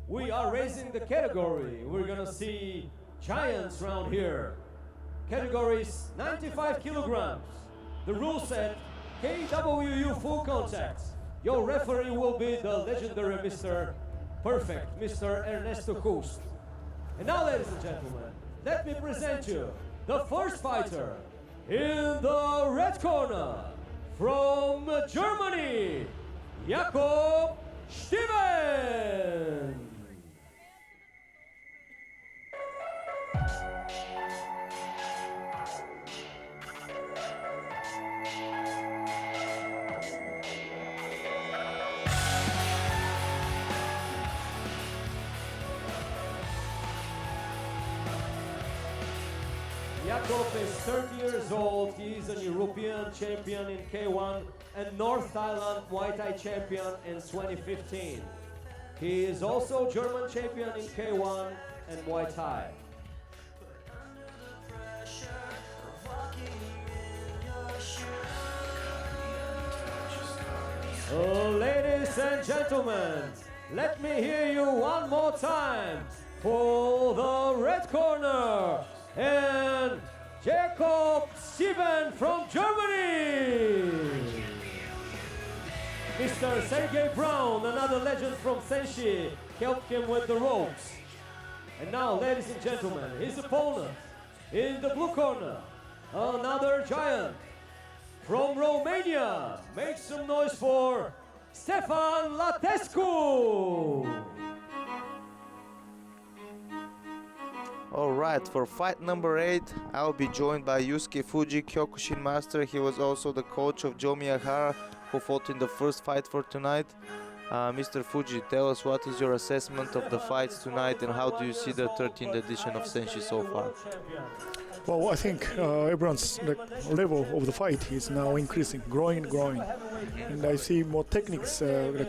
we are raising the category. We're gonna see giants round here. Categories 95 kilograms. The rule set, KWU full contact. Your referee will be the legendary Mr. Perfect, Mr. Ernesto Kust. And now, ladies and gentlemen, let me present you the first fighter in the red corner from Germany, Jakob Styben. Jakob is 30 years old. He is an European champion in K1 and North Thailand Muay Thai champion in 2015. He is also German champion in K1 and Muay Thai. Ladies and gentlemen, let me hear you one more time for the red corner and Jakob Styben from Germany. Mr. Sergey Brown, another legend from SENSHI, helped him with the ropes. And now, ladies and gentlemen, his opponent in the blue corner, another giant from Romania. Make some noise for Stefan Latescu. Alright, for fight number 8, I'll be joined by Yusuke Fuji, Kyokushin master. He was also the coach of Joe Miyahara, who fought in the first fight for tonight. Mr. Fuji, tell us what is your assessment of the fights tonight and how do you see the 13th edition of SENSHI so far? Well, I think everyone's level of the fight is now increasing, growing, and I see more techniques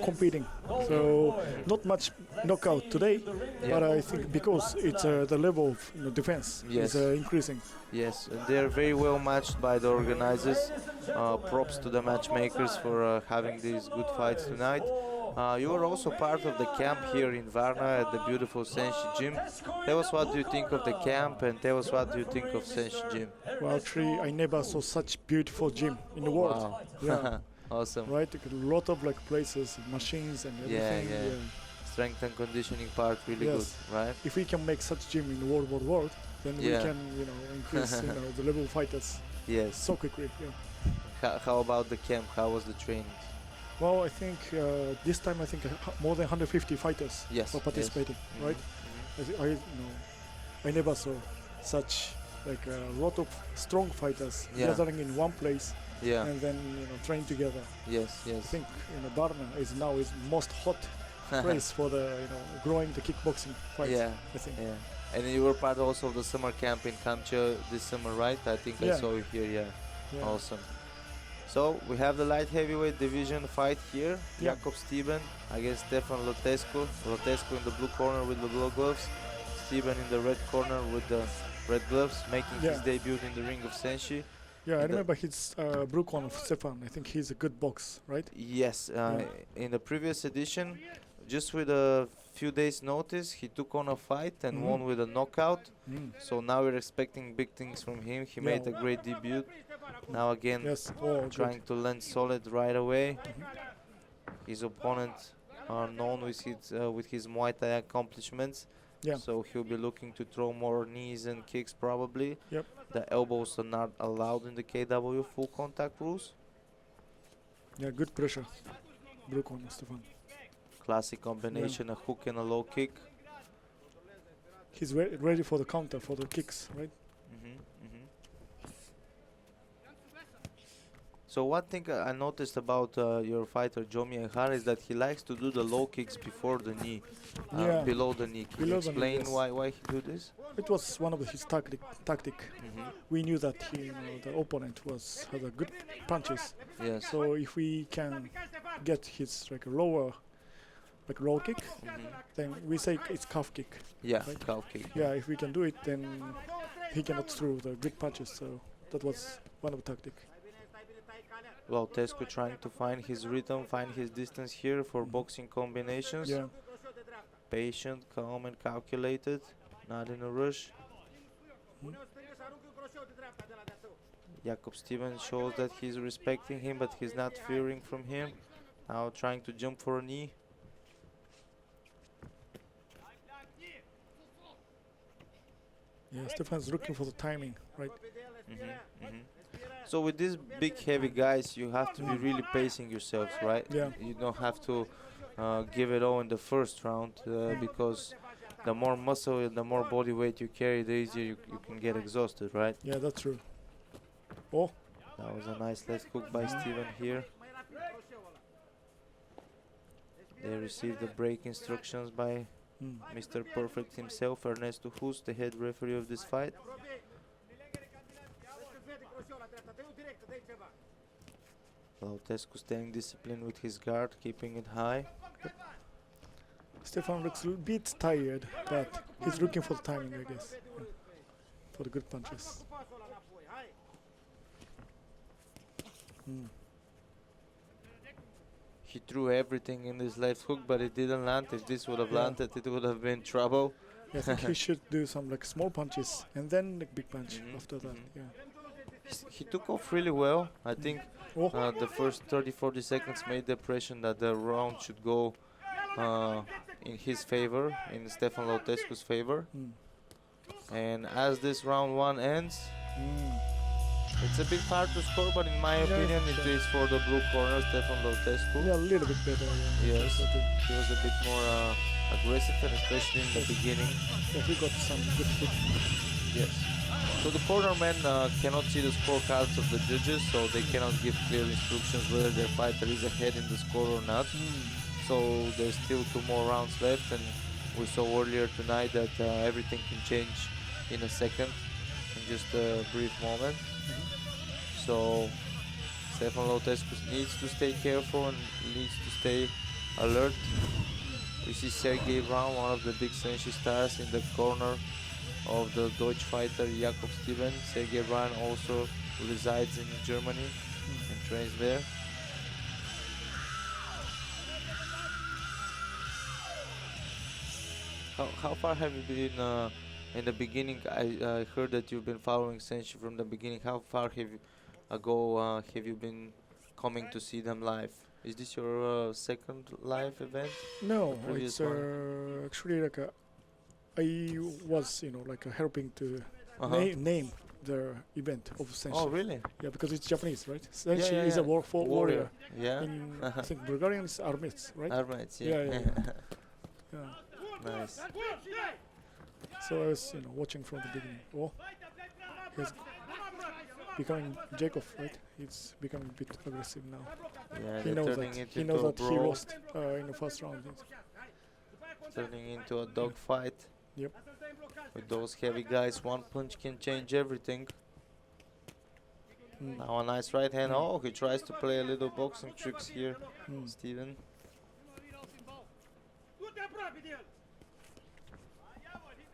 competing. So not much knockout today, but I think because it's the level of defense is increasing. Yes, they're very well matched by the organizers. Props to the matchmakers for having these good fights tonight. You are also part of the camp here in Varna at the beautiful SENSHI gym. Tell us what do you think of the camp and tell us what do you think of SENSHI gym. Well, actually, I never saw such beautiful gym in the world. Wow. Yeah. Awesome. Right, a lot of places, machines and everything. Yeah. Strength and conditioning part really good, right? If we can make such gym in the world, then we can, increase, the level of fighters. Yes. So quickly. Yeah. How about the camp? How was the training? Well, I think this time more than 150 fighters were participating, right? I never saw such a lot of strong fighters gathering in one place and then train together. Yes. I think Varna is now most hot place for the growing the kickboxing fights. I think. Yeah. And you were part also of the summer camp in Kamcha this summer, right? I think I saw you here. Yeah. Awesome. So we have the light heavyweight division fight here. Jakob Styben against Stefan Latescu. Latescu in the blue corner with the blue gloves. Styben in the red corner with the red gloves, making his debut in the ring of SENSHI. Yeah, I remember his blue corner of Stefan. I think he's a good box, right? Yes. In the previous edition, just with a few days notice, he took on a fight and won with a knockout. So now we're expecting big things from him. He made a great debut. Now again, trying to land solid right away. His opponent are known with his Muay Thai accomplishments. So he'll be looking to throw more knees and kicks probably. The elbows are not allowed in the KW full contact rules. Yeah, good pressure. Blue corner, Stefan. Classic combination, a hook and a low kick. He's ready for the counter, for the kicks, right? So one thing I noticed about your fighter Joe Miyahara is that he likes to do the low kicks before the knee, below the knee. Can you explain why he do this? It was one of his tactic. We knew that the opponent had a good punches. So if we can get his lower low kick, then we say it's calf kick. Right? Calf kick. Yeah, if we can do it, then he cannot throw the big punches. So that was one of the tactic. Well, Latescu trying to find his rhythm, find his distance here for boxing combinations. patient, calm, and calculated, not in a rush. Jakob Styben shows that he's respecting him, but he's not fearing from him. Now trying to jump for a knee. Yeah, Stefan's looking for the timing, right? So with these big heavy guys, you have to be really pacing yourselves, right? Yeah. You don't have to give it all in the first round because the more muscle and the more body weight you carry, the easier you can get exhausted, right? Yeah, that's true. Oh, That was a nice left hook by Styben here. They received the break instructions by Mr. Perfect himself, Ernesto Hus, the head referee of this fight. Latescu staying disciplined with his guard, keeping it high. Stefan looks a bit tired, but he's looking for the timing, I guess, yeah, for the good punches. He threw everything in his left hook, but it didn't land. If this would have landed, it would have been trouble. Yeah, I think he should do some like small punches and then like big punch after that. Yeah. He took off really well. I think Oh, the first 30-40 seconds made the impression that the round should go in his favor, in Stefan Latescu's favor. And as this round one ends, it's a bit hard to score, but in my opinion, it is for the blue corner, Stefan Latescu. yeah, a little bit better. Yeah. Yes, I think, he was a bit more aggressive, and especially in the beginning. yeah, he got some good hit. Yes. So the cornermen cannot see the scorecards of the judges, so they cannot give clear instructions whether their fighter is ahead in the score or not. So there's still 2 more rounds left, and we saw earlier tonight that everything can change in a second, in just a brief moment. So Stefan Latescu needs to stay careful and needs to stay alert. We see Sergey Brown, one of the big SENSHI stars, in the corner of the Deutsch fighter Jakob Styben. Sergey Brown also resides in Germany and trains there. How far have you been in the beginning? I heard that you've been following SENSHI from the beginning. How far have you been coming to see them live? Is this your second live event? No, previous it's actually like I was, helping to name the event of SENSHI. Oh, really? Yeah, because it's Japanese, right? SENSHI yeah, is yeah. a warrior. Yeah. In, I think Bulgarian is Armits, right? Armits, Yeah, yeah. Yeah. Nice. So I was, watching from the beginning. Oh, he's becoming Jacob, right? He's becoming a bit aggressive now. Yeah, He they're knows turning that. it He into knows a that he brawl, lost in the first round. turning into a dogfight. Yep. With those heavy guys, one punch can change everything. Now a nice right hand. Oh, he tries to play a little boxing tricks here, Styben.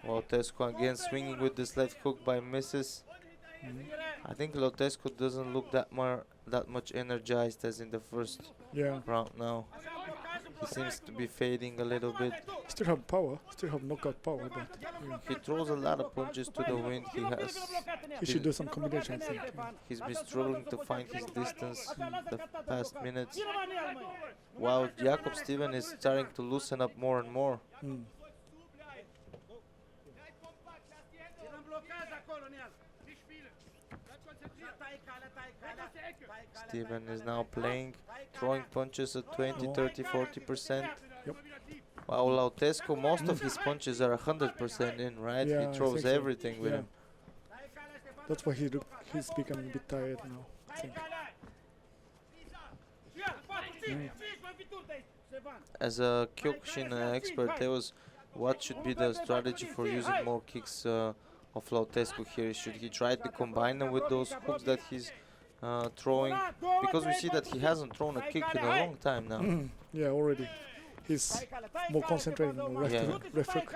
Latescu again swinging with this left hook by misses. I think Latescu doesn't look that much energized as in the first round now. He seems to be fading a little bit. Still have power, still have knockout power, but He throws a lot of punches to the wind. he should do some combinations. I think. He's been struggling to find his distance the past minutes. While Jakob Styben is starting to loosen up more and more. Styben is now playing, throwing punches at 20, 30, 40%. Yep. While Latescu, most of his punches are 100% in, right? Yeah, He I throws think so. everything with him. That's why he's becoming a bit tired now, I think. As a Kyokushin expert, there was what should be the strategy for using more kicks of Latescu here? Should he try to combine them with those hooks that he's throwing? Because we see that he hasn't thrown a kick in a long time now. Yeah, already. He's more concentrated on left hook.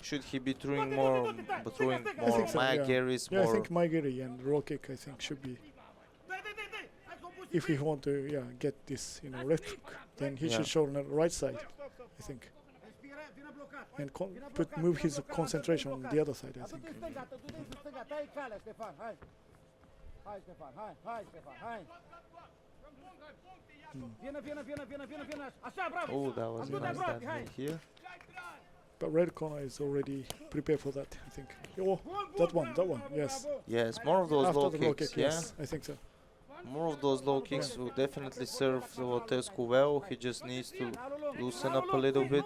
Should he be throwing more I think so, Mageris, yeah, I more? think Maigiri and roll kick, I think, should be. If he want to, get this, left hook, then he should show on the right side, I think. and move his concentration on the other side, I think. Oh, that was a nice landing here. But red corner is already prepared for that, I think. Oh, that one, yes. Yes, more of those After low the kicks, low kick, yeah? yes, I think so. More of those low kicks will definitely serve Latescu well. He just needs to loosen up a little bit.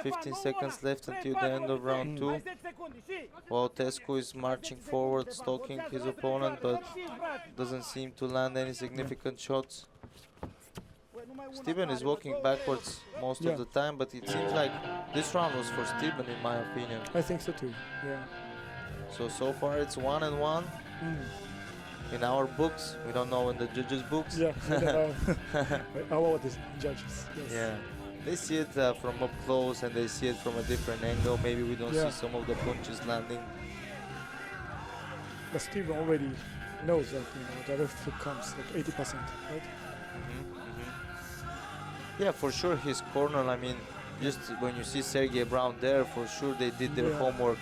15 seconds left until the end of round 2. While Latescu is marching forward, stalking his opponent, but doesn't seem to land any significant shots. Styben is walking backwards most of the time, but it seems like this round was for Styben, in my opinion. I think so too, yeah. So far it's 1-1. In our books, we don't know in the judges' books. Yeah, our judges, yes. Yeah, they see it from up close and they see it from a different angle. Maybe we don't see some of the punches landing. But Steve already knows that the left foot comes like 80%, right? Yeah, for sure his corner, I mean, just when you see Sergey Brown there, for sure they did their homework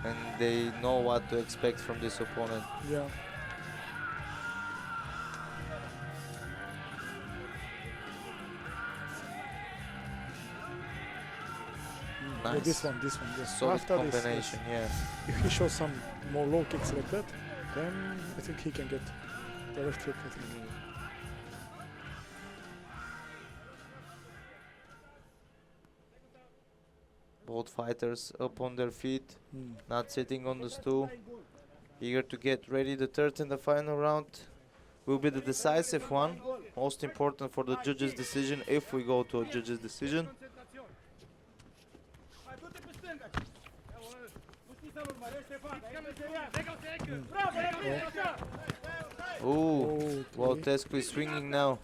and they know what to expect from this opponent. Yeah. Nice. This one, yes. Solid After combination, this, if he shows some more low kicks like that, then I think he can get the left hook, I think. Both fighters up on their feet, not sitting on the stool, eager to get ready. The third and the final round will be the decisive one, most important for the judges' decision if we go to a judges' decision. Ooh, well, Latescu is swinging now.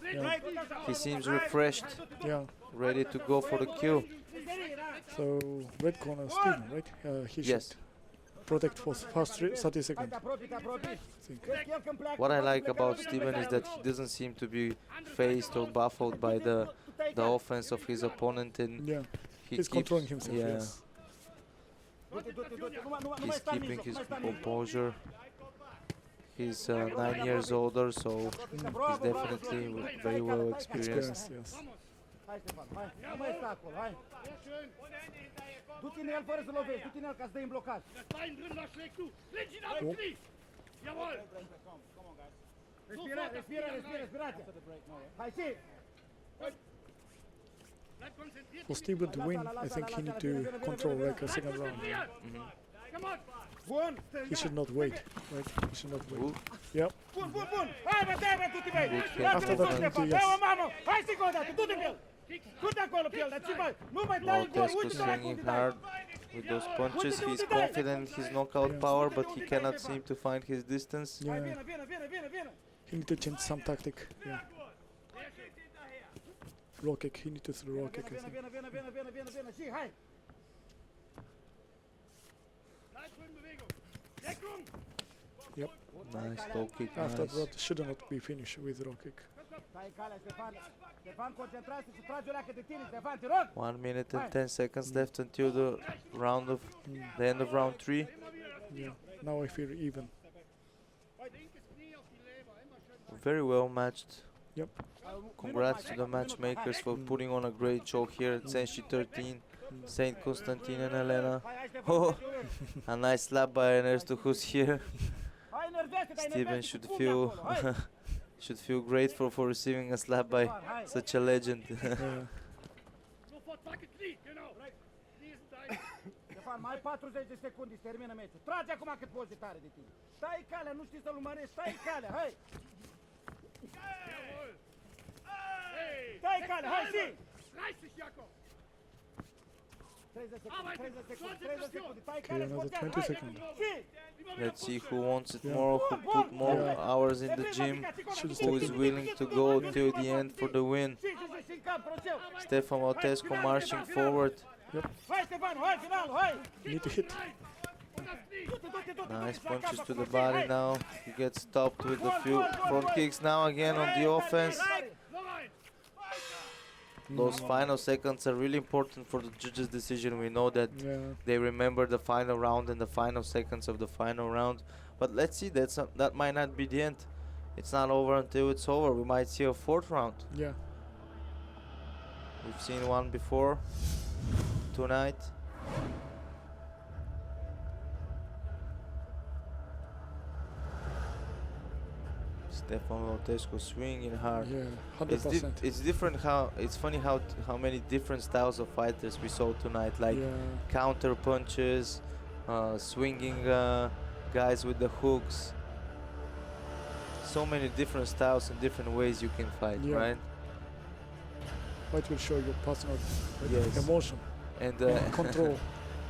He seems refreshed, ready to go for the kill. So, red corner Stephen, right? He should protect for first 30 seconds. What I like about Styben is that he doesn't seem to be phased or baffled by the offense of his opponent, and he's controlling himself. Yes. He's keeping his composure. He's 9 years older, so he's definitely very well experienced. Yes. Du-te-ne el fără să lovești, du-te-ne el ca să dai în blocaj. Respirație. Hai, și! For Stephen to win, I think he needs to control like a second round. He should not wait, right? He should not wait. Yep. Bun! Hai, bă, dai, bă, du-te, băi! After that, Dai-o, mamă! Hai, să-i godată, du-te pe el! Du-te acolo pe el, dar ce mai? Nu mai dai în gol, Latescu swinging hard with those punches. He's confident in his knockout power, but he cannot seem to find his distance. Yeah. He needs to change some tactic. Yeah. Low kick. He needs to throw low kick, I think. Vină, și hai! Yep. Nice low kick. After Nice. that, should not be finished with low kick. Stai calea, Stefan. Stefan, concentrați-te și trage o leacă de tine, Stefan, te rog! 1 minute and 10 seconds left until the end of round 3. Yeah. Now I feel even. Very well matched. Yep. Congrats to the matchmakers for putting on a great show here at SENSHI 13, Saint Constantine and Elena. Oh, a nice slap by Ernesto who's here. Styben should feel grateful for receiving a slap by such a legend. Stefan, mai 40 de secunde, se termină meciul. Trage acum cât poți de tare de tine. Stai calea, nu știi să-l urmărești, stai calea, hai! Stai calea, hai și! 30 secunde, stai calea, Another 20 seconds. Let's see who wants it more, who put more hours in the gym, who is willing to go till the end for the win. Stefan Latescu marching forward. Yep. Hai, Stefan, hai, finalul, hai! Need to hit. Nice punches to the body now. He gets stopped with a few front kicks now again on the offense. Those final seconds are really important for the judges' decision. We know that they remember the final round and the final seconds of the final round. But let's see, that might not be the end. It's not over until it's over. We might see a fourth round. Yeah. We've seen one before tonight. Stefan Latescu swinging hard. Yeah, 100%. It's different it's funny how many different styles of fighters we saw tonight, like counter punches, swinging guys with the hooks. So many different styles and different ways you can fight, right? Fight will show your personal Yes. emotion and control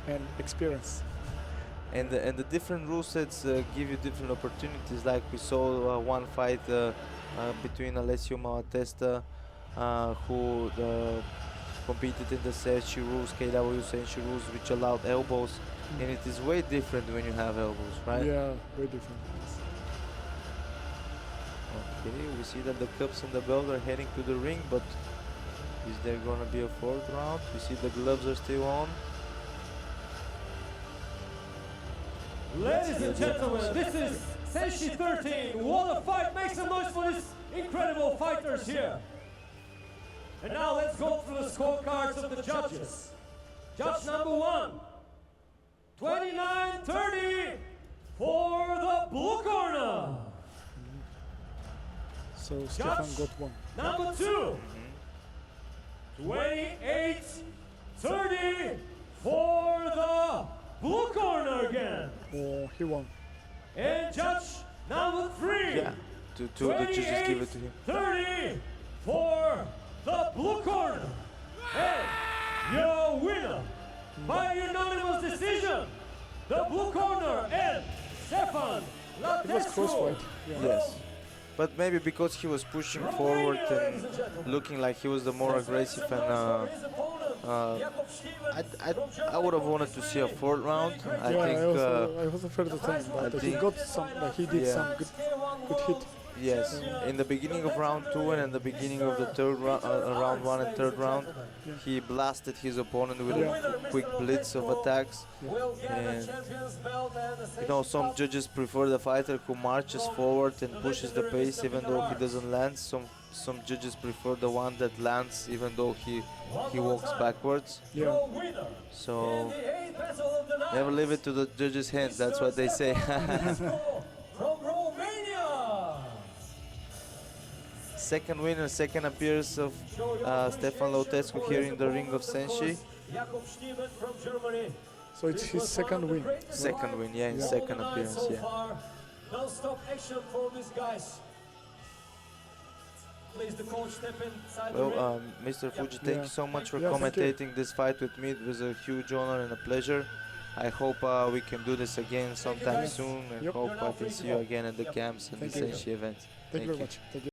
and experience. And the different rule sets give you different opportunities. Like we saw one fight between Alessio Malatesta, who competed in the SENSHI rules, KWU SENSHI rules, which allowed elbows, and it is way different when you have elbows, right? Yeah, way different. Okay, we see that the cups and the belt are heading to the ring, but is there gonna be a fourth round? We see the gloves are still on. Ladies and gentlemen, this is SENSHI 13. What a fight! Make some noise for these incredible fighters here. And now let's go through the scorecards of the judges. Judge number 1, 29-30 for the blue corner. So Stefan got one. Number 2, 28-30 for the blue corner again. Oh, he won. And judge number 3. Yeah, the judges give it to him. 30 for the blue corner. And your winner by unanimous decision, the blue corner and Stefan It was close Latescu. fight. Yeah. Yes. But maybe because he was pushing forward and looking like he was the more aggressive, and I would have wanted to see a fourth round. I think I also felt the same, but he got some, he did some good hit. yes, in the beginning of round 2 and in the beginning of the third round 1 and third round, he blasted his opponent with a quick blitz of attacks. And you know, some judges prefer the fighter who marches forward and pushes the pace even though he doesn't land. Some judges prefer the one that lands even though he walks backwards. Yeah. So never leave it to the judges' hands. That's what they say. From Romania. Second winner, second appearance of Stefan Latescu here in the ring of SENSHI. Jakob Styben from Germany. So it's his second win. Second win, yeah, in second appearance, So yeah. far, non-stop action for these guys. Please, the coach step inside the ring. Well, Mr. Fuji, thank you so much for Yeah, thank you. commentating this fight with me. It was a huge honor and a pleasure. I hope we can do this again sometime soon, and Yep. hope I can see you again at the camps and the Thank you. SENSHI events. Thank you very much. Thank you.